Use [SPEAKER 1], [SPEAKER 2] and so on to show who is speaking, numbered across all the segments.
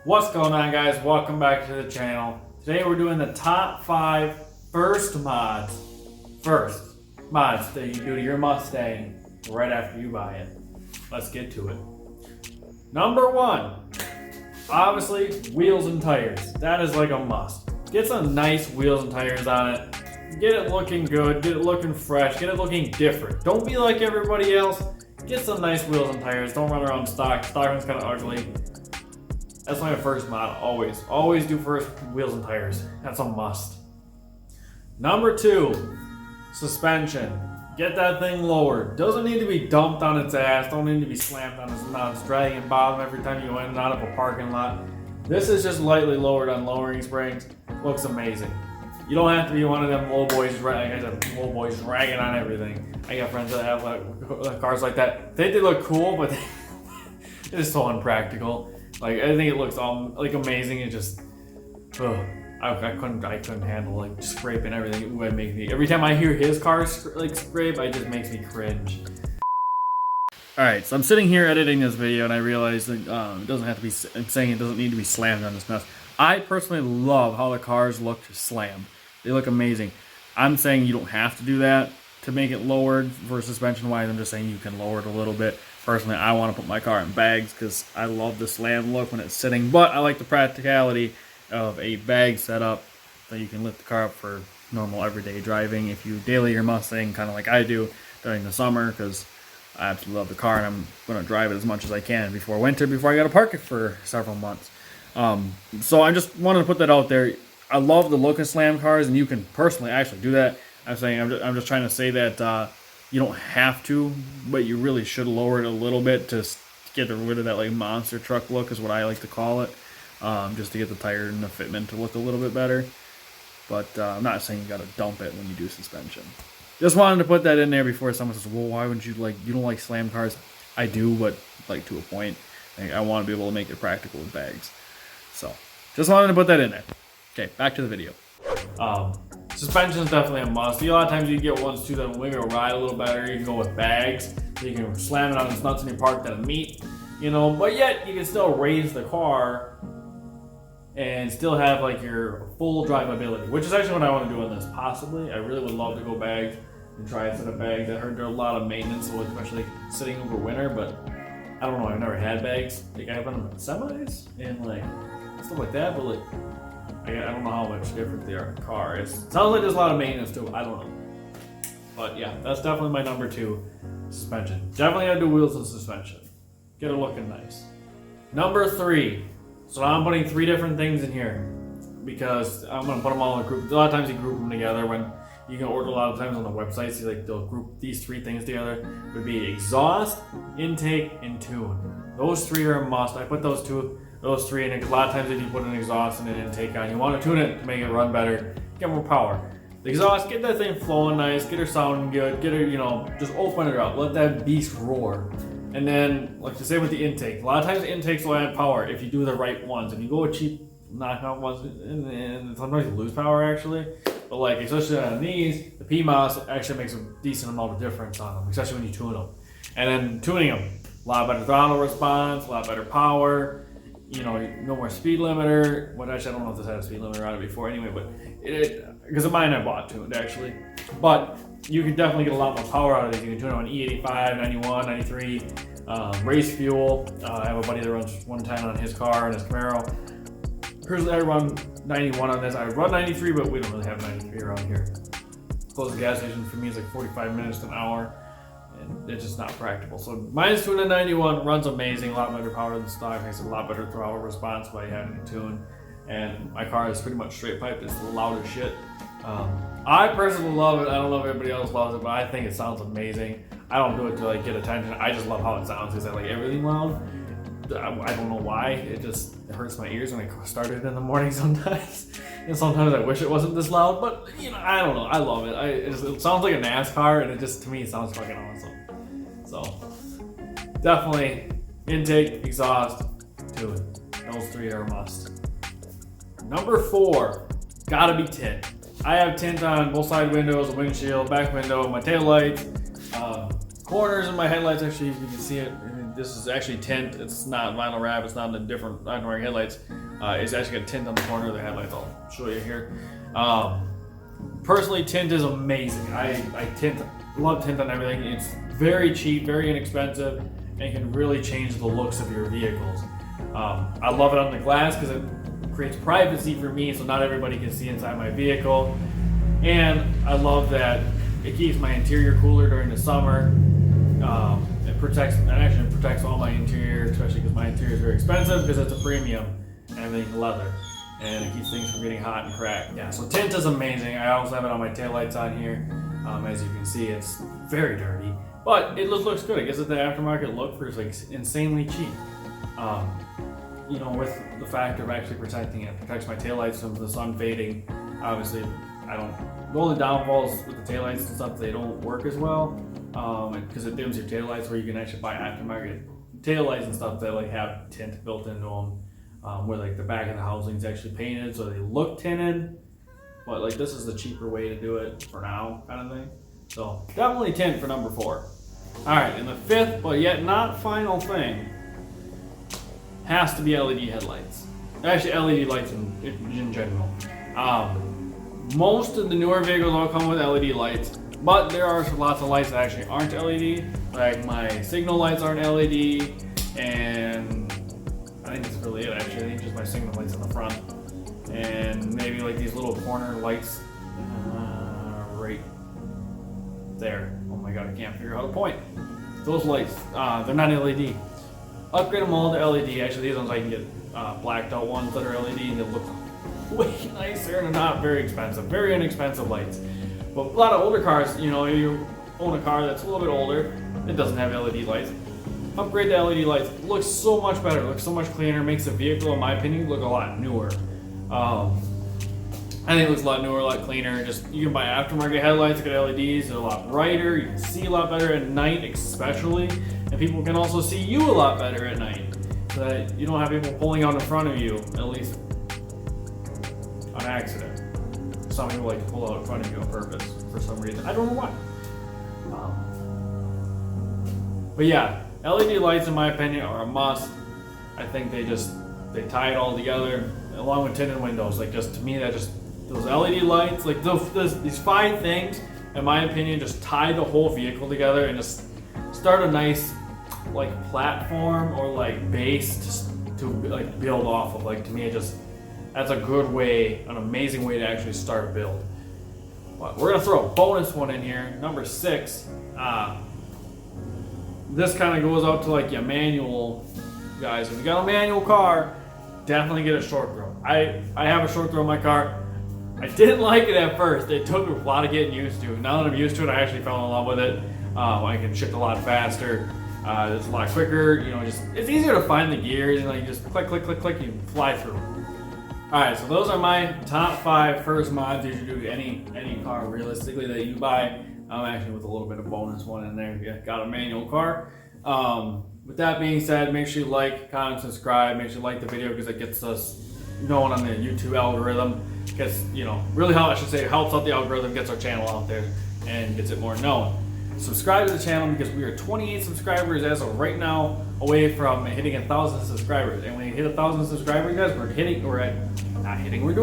[SPEAKER 1] What's going on, guys? Welcome back to the channel. Today we're doing the top 5 first mods that you do to your Mustang right after you buy it. Let's get to it. Number 1, obviously wheels and tires. That is like a must. Get some nice wheels and tires on it. Get it looking good, get it looking fresh, get it looking different. Don't be like everybody else. Get some nice wheels and tires. Don't run around stock. Stock one's kind of ugly. That's my first mod, always do first wheels and tires. That's a must. Number 2, suspension. Get that thing lowered. Doesn't need to be dumped on its ass. Don't need to be slammed on its nuts, dragging bottom every time you go in and out of a parking lot. This is just lightly lowered on lowering springs. Looks amazing. You don't have to be one of them low boys dragging on everything. I got friends that have cars like that. They look cool, but they're just so unpractical. Like, I think it looks all like amazing. It just, I couldn't handle like scraping everything. It would make me, every time I hear his car scrape, it just makes me cringe. All right, so I'm sitting here editing this video, and I realized that it doesn't have to be. I'm saying it doesn't need to be slammed on this mess. I personally love how the cars look slammed. They look amazing. I'm saying you don't have to do that to make it lowered for suspension wise. I'm just saying you can lower it a little bit. Personally, I want to put my car in bags because I love the slam look when it's sitting, but I like the practicality of a bag setup that you can lift the car up for normal everyday driving. If you daily your Mustang, kind of like I do during the summer, because I absolutely love the car and I'm going to drive it as much as I can before winter, before I got to park it for several months. So I just wanted to put that out there. I love the look of slam cars, and you can personally actually do that. I'm just trying to say that you don't have to, but you really should lower it a little bit to get rid of that like monster truck look, is what I like to call it, just to get the tire and the fitment to look a little bit better. But I'm not saying you got to dump it when you do suspension. Just wanted to put that in there before someone says, well, why wouldn't you you don't like slam cars? I do, but like to a point. I want to be able to make it practical with bags. So just wanted to put that in there. Okay, back to the video. Suspension is definitely a must. A lot of times you get ones too that will make it ride a little better. You can go with bags, so you can slam it on its nuts when you park that meet, but yet you can still raise the car and still have like your full drivability, which is actually what I want to do in this. Possibly, I really would love to go bags and try a set of bags. I heard there's a lot of maintenance, especially sitting over winter, but I don't know. I've never had bags. Like I have them in semis and like stuff like that, but I don't know how much different they are in a car. It sounds like there's a lot of maintenance to it. I don't know. But yeah, that's definitely my number 2, suspension. Definitely gotta do wheels and suspension. Get it looking nice. Number 3. So I'm putting 3 different things in here because I'm gonna put them all in a group. A lot of times you group them together when you can order a lot of times on the website. So they'll group these 3 things together. It would be exhaust, intake, and tune. Those 3 are a must. I put those 3 in it because a lot of times if you put an exhaust and an intake on, you want to tune it to make it run better, get more power. The exhaust, get that thing flowing nice, get her sounding good, get her, just open it up, let that beast roar. And then, like to say with the intake, a lot of times the intakes will add power if you do the right ones. If you go with cheap knockout ones, and sometimes you lose power actually. But like, especially on these, the PMOS actually makes a decent amount of difference on them, especially when you tune them. And then tuning them, a lot better throttle response, a lot better power. No more speed limiter. Well, actually, I don't know if this had a speed limiter on it before anyway, but because of mine I bought tuned actually. But you can definitely get a lot more power out of these. You can tune it on E85, 91, 93, race fuel. I have a buddy that runs 110 on his car and his Camaro. Personally, I run 91 on this. I run 93, but we don't really have 93 around here. Closest gas station for me is like 45 minutes to an hour. And it's just not practical. So mine's tuned at 91, runs amazing, a lot better power than stock, makes a lot better throttle response by having it tuned. And my car is pretty much straight piped, it's loud as shit. I personally love it. I don't know if everybody else loves it, but I think it sounds amazing. I don't do it to get attention. I just love how it sounds because I like everything loud. I don't know why. It hurts my ears when I start it in the morning sometimes. And sometimes I wish it wasn't this loud, but I don't know. I love it. It sounds like a NASCAR, and to me, it sounds fucking awesome. So, definitely intake, exhaust, tune. Those 3 are a must. Number 4, gotta be tint. I have tint on both side windows, the windshield, back window, my tail lights, corners of my headlights. Actually, if you can see it, this is actually tint. It's not vinyl wrap. It's not in the different aftermarket headlights. It's actually got tint on the corner of the headlights. I'll show you here. Personally, tint is amazing. I love tint on everything. It's very cheap, very inexpensive, and can really change the looks of your vehicles. I love it on the glass because it creates privacy for me, so not everybody can see inside my vehicle. And I love that it keeps my interior cooler during the summer. It protects all my interior, especially because my interior is very expensive because it's a premium and everything's leather. And it keeps things from getting hot and cracked. Yeah, so tint is amazing. I also have it on my taillights on here. As you can see, it's very dirty, but it looks good. It gives it the aftermarket look for like insanely cheap. You know, with the factor of actually protecting it, protects my taillights from the sun fading. Obviously, the only downfalls with the taillights and stuff, they don't work as well because it dims your taillights, where you can actually buy aftermarket taillights and stuff that like have tint built into them. Where like the back of the housing is actually painted so they look tinted, but like this is the cheaper way to do it for now, kind of thing. So definitely tint for number 4. All right, and the 5th, but yet not final thing, has to be LED headlights. Actually, LED lights in general. Most of the newer vehicles all come with LED lights, but there are lots of lights that actually aren't LED. Like my signal lights aren't LED, and I think that's really it actually. I think just my signal lights in the front. And maybe like these little corner lights right there. Oh my god, I can't figure out how to point. Those lights, they're not LED. Upgrade them all to LED. Actually, these ones I can get blacked out ones that are LED and they look way nicer and they're not very expensive. Very inexpensive lights. But a lot of older cars, you know, if you own a car that's a little bit older, it doesn't have LED lights. Upgrade to LED lights. It looks so much better, looks so much cleaner, makes the vehicle, in my opinion, look a lot newer. I think it looks a lot newer, a lot cleaner. Just you can buy aftermarket headlights, get LEDs, they're a lot brighter, you can see a lot better at night especially, and people can also see you a lot better at night. So that you don't have people pulling out in front of you, at least on accident. Some people like to pull out in front of you on purpose for some reason. I don't know why. But yeah, LED lights, in my opinion, are a must. I think they tie it all together, along with tinted windows. Like, just to me, those LED lights, like these 5 things, in my opinion, just tie the whole vehicle together and just start a nice like platform or like base to like build off of. Like, to me, that's a good way, an amazing way to actually start a build. But we're gonna throw a bonus one in here, number 6. This kind of goes out to like your manual guys. If you got a manual car, definitely get a short throw. I have a short throw in my car. I didn't like it at first. It took a lot of getting used to. Now that I'm used to it, I actually fell in love with it. I can shift a lot faster. It's a lot quicker. You know, it's easier to find the gears and like just click, click, click, click, you fly through. All right, so those are my top 5 first mods you should do to any car realistically that you buy. I'm actually with a little bit of bonus one in there if you got a manual car. With that being said, make sure you like, comment, subscribe. Make sure you like the video because it gets us known on the YouTube algorithm. Gets, you know, really helps out the algorithm, gets our channel out there and gets it more known. Subscribe to the channel because we are 28 subscribers as of right now away from hitting 1,000 subscribers. And when we hit 1,000 subscribers, guys, we're doing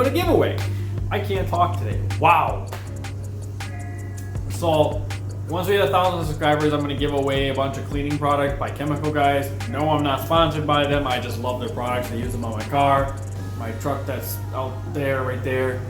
[SPEAKER 1] a giveaway. I can't talk today. Wow. So once we hit 1,000 subscribers, I'm going to give away a bunch of cleaning products by Chemical Guys. No, I'm not sponsored by them. I just love their products. I use them on my car, my truck that's out there, right there.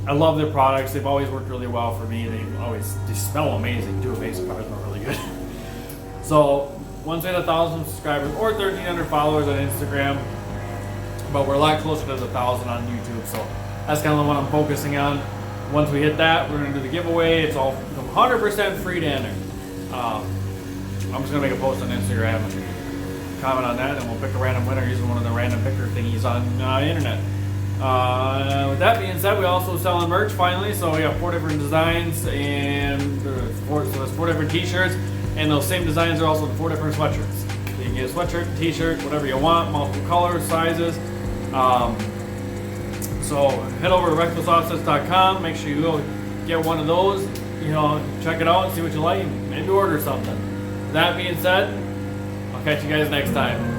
[SPEAKER 1] I love their products. They've always worked really well for me. They smell amazing too. Basic cars smell really good. So once we hit 1,000 subscribers or 1,300 followers on Instagram, but we're a lot closer to the 1,000 on YouTube. So that's kind of the one I'm focusing on. Once we hit that, we're going to do the giveaway. It's all 100% free to enter. I'm just going to make a post on Instagram and comment on that, and we'll pick a random winner using one of the random picker thingies on the internet. With that being said, we also sell merch finally. So we have 4 different designs, and there's 4 different t-shirts, and those same designs are also the 4 different sweatshirts. So you can get a sweatshirt, t-shirt, whatever you want, multiple colors, sizes. So head over to recklessoffsets.com. Make sure you go get one of those. You know, check it out and see what you like. Maybe order something. That being said, I'll catch you guys next time.